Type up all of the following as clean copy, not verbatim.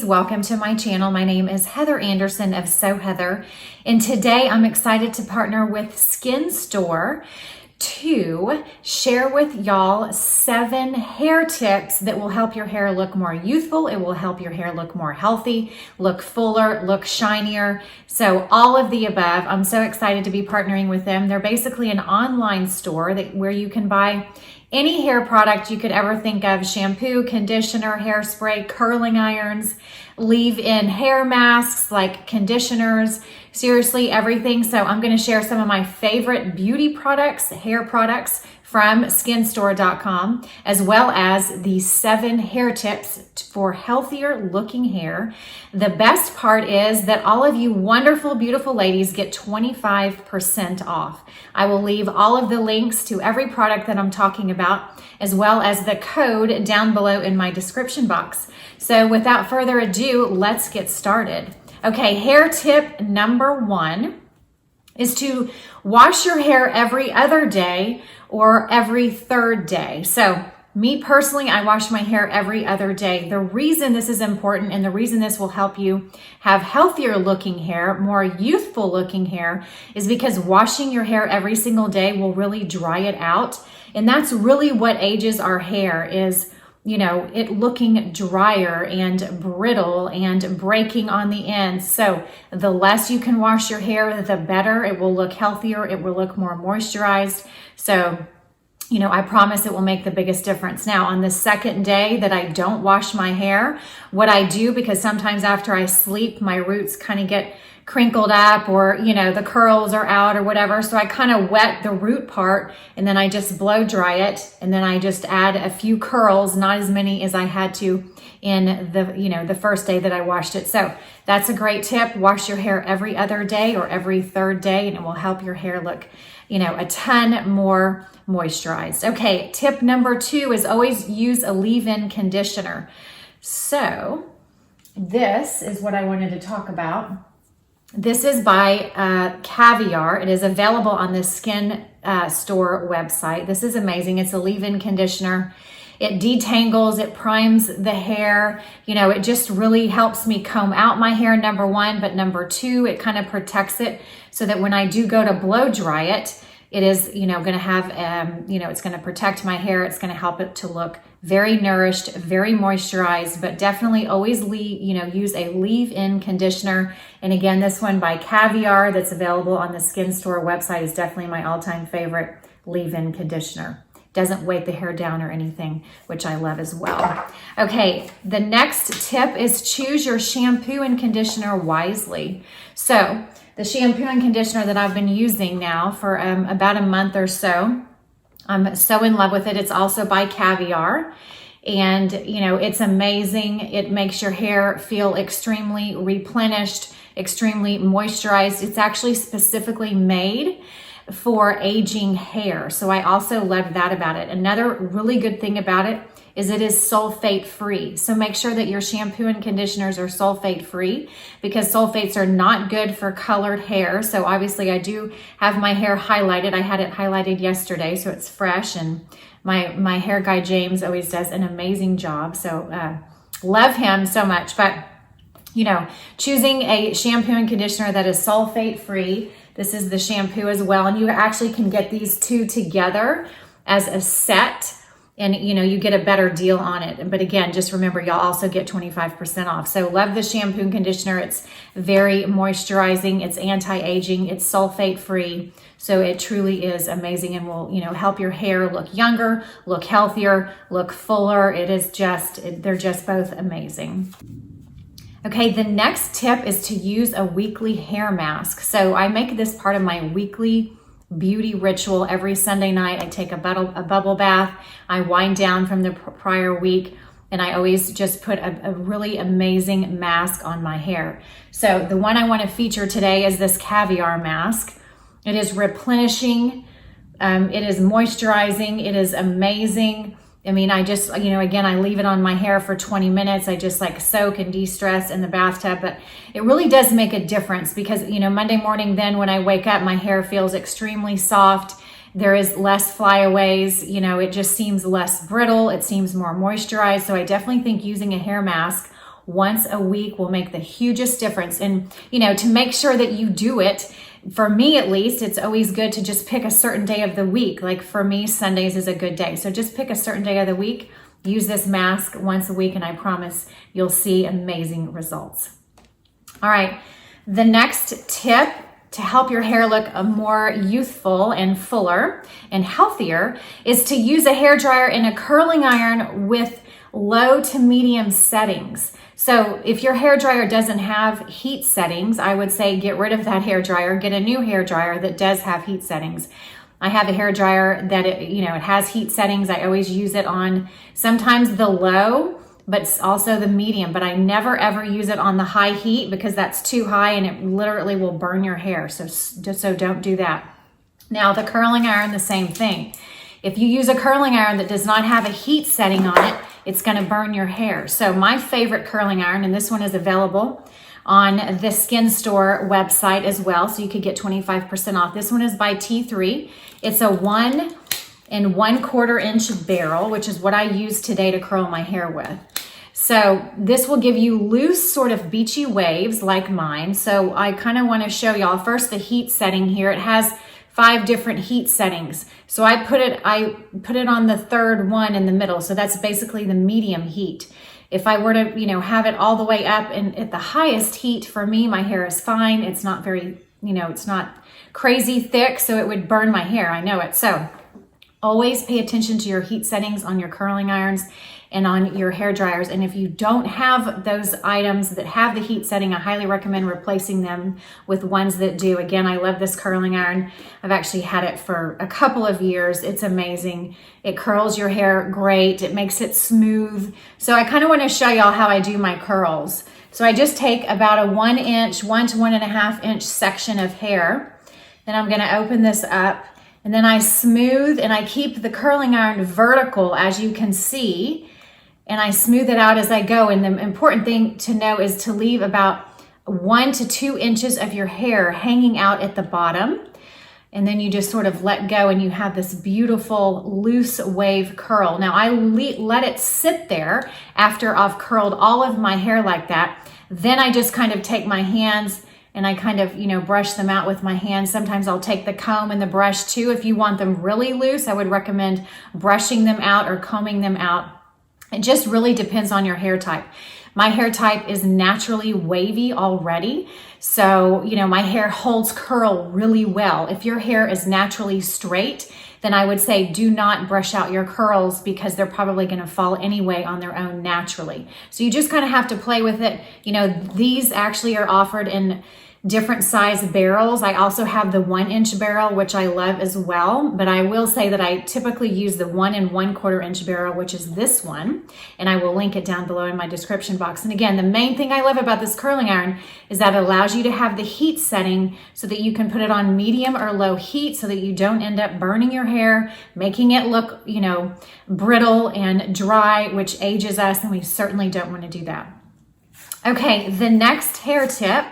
welcome to my channel. My name is Heather Anderson of So Heather, and today I'm excited to partner with Skin Store to share with y'all 7 hair tips that will help your hair look more youthful. It will help your hair look more healthy, look fuller, look shinier. So all of the above. I'm so excited to be partnering with them. They're basically an online store where you can buy any hair product you could ever think of: shampoo, conditioner, hairspray, curling irons, leave-in hair masks like conditioners, seriously everything. So I'm going to share some of my favorite beauty products, hair products from skinstore.com, as well as the 7 hair tips for healthier looking hair. The best part is that all of you wonderful, beautiful ladies get 25% off. I will leave all of the links to every product that I'm talking about, as well as the code down below in my description box. So without further ado, let's get started. Okay, hair tip number 1 is to wash your hair every other day or every 3rd day. So me personally, I wash my hair every other day. The reason this is important and the reason this will help you have healthier looking hair, more youthful looking hair, is because washing your hair every single day will really dry it out. And that's really what ages our hair is, you know, it looking drier and brittle and breaking on the ends. So the less you can wash your hair, the better. It will look healthier. It will look more moisturized. So, you know, I promise it will make the biggest difference. Now, on the 2nd day that I don't wash my hair, what I do, because sometimes after I sleep, my roots kind of get crinkled up, or, you know, the curls are out or whatever. So I kind of wet the root part and then I just blow dry it. And then I just add a few curls, not as many as I had to in the, you know, the first day that I washed it. So that's a great tip. Wash your hair every other day or every 3rd day, and it will help your hair look, you know, a ton more moisturized. Okay, tip number 2 is always use a leave-in conditioner. So this is what I wanted to talk about. This is by Caviar. It is available on the Skin Store website. This is amazing. It's a leave-in conditioner. It detangles, it primes the hair. You know, it just really helps me comb out my hair, number 1. But number 2, it kind of protects it so that when I do go to blow dry it, it is, you know, going to have, you know, it's going to protect my hair. It's going to help it to look very nourished, very moisturized, but definitely always use a leave-in conditioner. And again, this one by Caviar that's available on the Skin Store website is definitely my all-time favorite leave-in conditioner. Doesn't weight the hair down or anything, which I love as well. Okay, the next tip is choose your shampoo and conditioner wisely. So the shampoo and conditioner that I've been using now for about a month or so, I'm so in love with it. It's also by Caviar, and you know, it's amazing. It makes your hair feel extremely replenished, extremely moisturized. It's actually specifically made for aging hair. So I also love that about it. Another really good thing about it is it is sulfate free. So make sure that your shampoo and conditioners are sulfate free, because sulfates are not good for colored hair. So obviously I do have my hair highlighted. I had it highlighted yesterday, so it's fresh, and my hair guy James always does an amazing job. So love him so much. But you know, choosing a shampoo and conditioner that is sulfate free. This is the shampoo as well, and you actually can get these 2 together as a set, and you know, you get a better deal on it. But again, just remember, y'all also get 25% off. So love the shampoo and conditioner. It's very moisturizing, it's anti-aging, it's sulfate free. So it truly is amazing, and will, you know, help your hair look younger, look healthier, look fuller. It is just, they're just both amazing. Okay, the next tip is to use a weekly hair mask. So I make this part of my weekly beauty ritual. Every Sunday night, I take a bubble bath. I wind down from the prior week, and I always just put a really amazing mask on my hair. So the one I want to feature today is this Caviar mask. It is replenishing. It is moisturizing. It is amazing. I mean, I just, you know, again, I leave it on my hair for 20 minutes. I just like soak and de-stress in the bathtub, but it really does make a difference because, you know, Monday morning, then when I wake up, my hair feels extremely soft. There is less flyaways, you know, it just seems less brittle. It seems more moisturized. So I definitely think using a hair mask once a week will make the hugest difference. And, you know, to make sure that you do it, for me at least, it's always good to just pick a certain day of the week. Like for me, Sundays is a good day. So just pick a certain day of the week, use this mask once a week, and I promise you'll see amazing results. All right, the next tip to help your hair look more youthful and fuller and healthier is to use a hair dryer and a curling iron with low to medium settings. So if your hair dryer doesn't have heat settings, I would say get rid of that hair dryer, get a new hair dryer that does have heat settings. I have a hair dryer that it has heat settings. I always use it on sometimes the low, but also the medium, but I never ever use it on the high heat because that's too high and it literally will burn your hair. So don't do that. Now the curling iron, the same thing. If you use a curling iron that does not have a heat setting on it, it's going to burn your hair. So my favorite curling iron, and this one is available on the Skin Store website as well, so you could get 25% off. This one is by T3. It's a 1 1/4 inch barrel, which is what I use today to curl my hair with. So this will give you loose sort of beachy waves like mine. So I kind of want to show y'all first the heat setting here. It has 5 different heat settings. So I put it on the third one in the middle. So that's basically the medium heat. If I were to, have it all the way up and at the highest heat, for me, my hair is fine. It's not very, it's not crazy thick, so it would burn my hair. I know it. So always pay attention to your heat settings on your curling irons and on your hair dryers. And if you don't have those items that have the heat setting, I highly recommend replacing them with ones that do. Again, I love this curling iron. I've actually had it for a couple of years. It's amazing. It curls your hair great. It makes it smooth. So I kind of want to show y'all how I do my curls. So I just take about a 1 to 1.5 inch section of hair. Then I'm going to open this up. And then I smooth and I keep the curling iron vertical, as you can see, and I smooth it out as I go. And the important thing to know is to leave about 1 to 2 inches of your hair hanging out at the bottom. And then you just sort of let go and you have this beautiful loose wave curl. Now I let it sit there after I've curled all of my hair like that. Then I just kind of take my hands and I kind of, brush them out with my hands. Sometimes I'll take the comb and the brush too. If you want them really loose, I would recommend brushing them out or combing them out. It just really depends on your hair type. My hair type is naturally wavy already. So, my hair holds curl really well. If your hair is naturally straight, then I would say do not brush out your curls because they're probably going to fall anyway on their own naturally. So you just kind of have to play with it. These actually are offered in different size barrels. I also have the 1 inch barrel, which I love as well. But I will say that I typically use the 1 1/4 inch barrel, which is this one. And I will link it down below in my description box. And again, the main thing I love about this curling iron is that it allows you to have the heat setting so that you can put it on medium or low heat so that you don't end up burning your hair, making it look, brittle and dry, which ages us. And we certainly don't want to do that. Okay, the next hair tip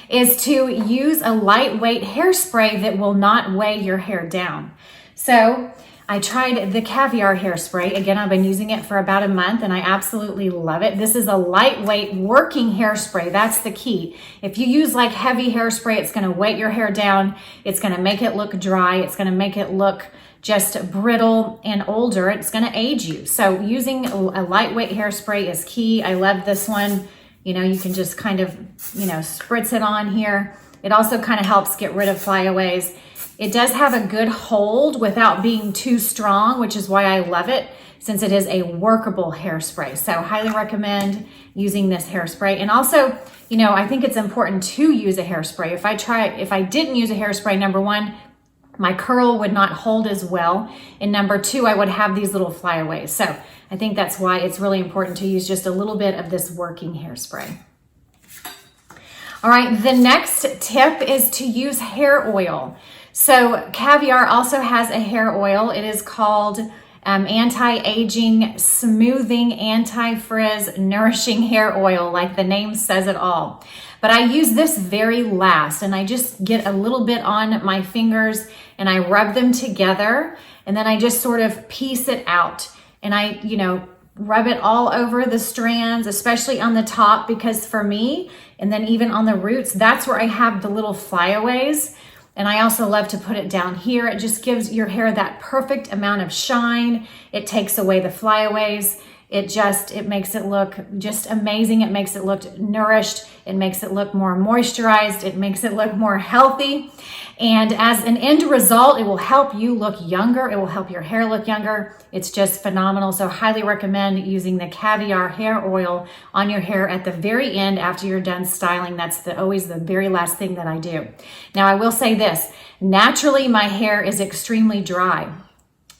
is to use a lightweight hairspray that will not weigh your hair down. So I tried the Caviar hairspray. Again, I've been using it for about a month and I absolutely love it. This is a lightweight working hairspray. That's the key. If you use like heavy hairspray, it's going to weight your hair down. It's going to make it look dry. It's going to make it look just brittle and older. It's going to age you. So using a lightweight hairspray is key. I love this one. You can just kind of, spritz it on here. It also kind of helps get rid of flyaways. It does have a good hold without being too strong, which is why I love it, since it is a workable hairspray. So highly recommend using this hairspray. And also, I think it's important to use a hairspray. If I didn't use a hairspray, number one, my curl would not hold as well. And number two, I would have these little flyaways. So I think that's why it's really important to use just a little bit of this working hairspray. All right, the next tip is to use hair oil. So Caviar also has a hair oil. It is called Anti-Aging, Smoothing, Anti-Frizz, Nourishing Hair Oil, like the name says it all. But I use this very last, and I just get a little bit on my fingers and I rub them together, and then I just sort of piece it out. And I, rub it all over the strands, especially on the top, because for me, and then even on the roots, that's where I have the little flyaways. And I also love to put it down here. It just gives your hair that perfect amount of shine. It takes away the flyaways. It makes it look just amazing. It makes it look nourished. It makes it look more moisturized. It makes it look more healthy. And as an end result, it will help you look younger. It will help your hair look younger. It's just phenomenal. So highly recommend using the caviar hair oil on your hair at the very end after you're done styling. That's always the very last thing that I do. Now I will say this, naturally my hair is extremely dry.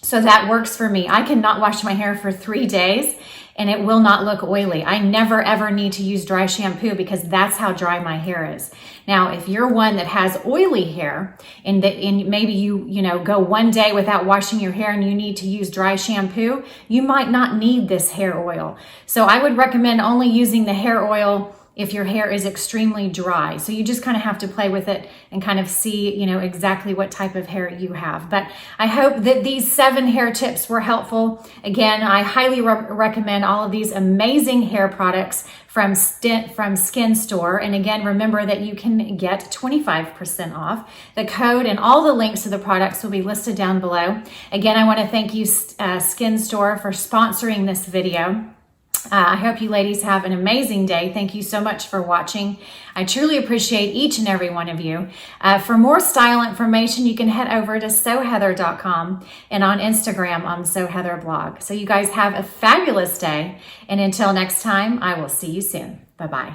So that works for me. I cannot wash my hair for 3 days and it will not look oily. I never ever need to use dry shampoo because that's how dry my hair is. Now, if you're one that has oily hair and maybe you go one day without washing your hair and you need to use dry shampoo, you might not need this hair oil. So I would recommend only using the hair oil if your hair is extremely dry. So you just kind of have to play with it and kind of see, exactly what type of hair you have. But I hope that these 7 hair tips were helpful. Again, I highly recommend all of these amazing hair products from Skin Store. And again, remember that you can get 25% off. The code and all the links to the products will be listed down below. Again, I want to thank you, Skin Store, for sponsoring this video. I hope you ladies have an amazing day. Thank you so much for watching. I truly appreciate each and every one of you. For more style information, you can head over to SoHeather.com and on Instagram on SoHeatherBlog. So you guys have a fabulous day. And until next time, I will see you soon. Bye-bye.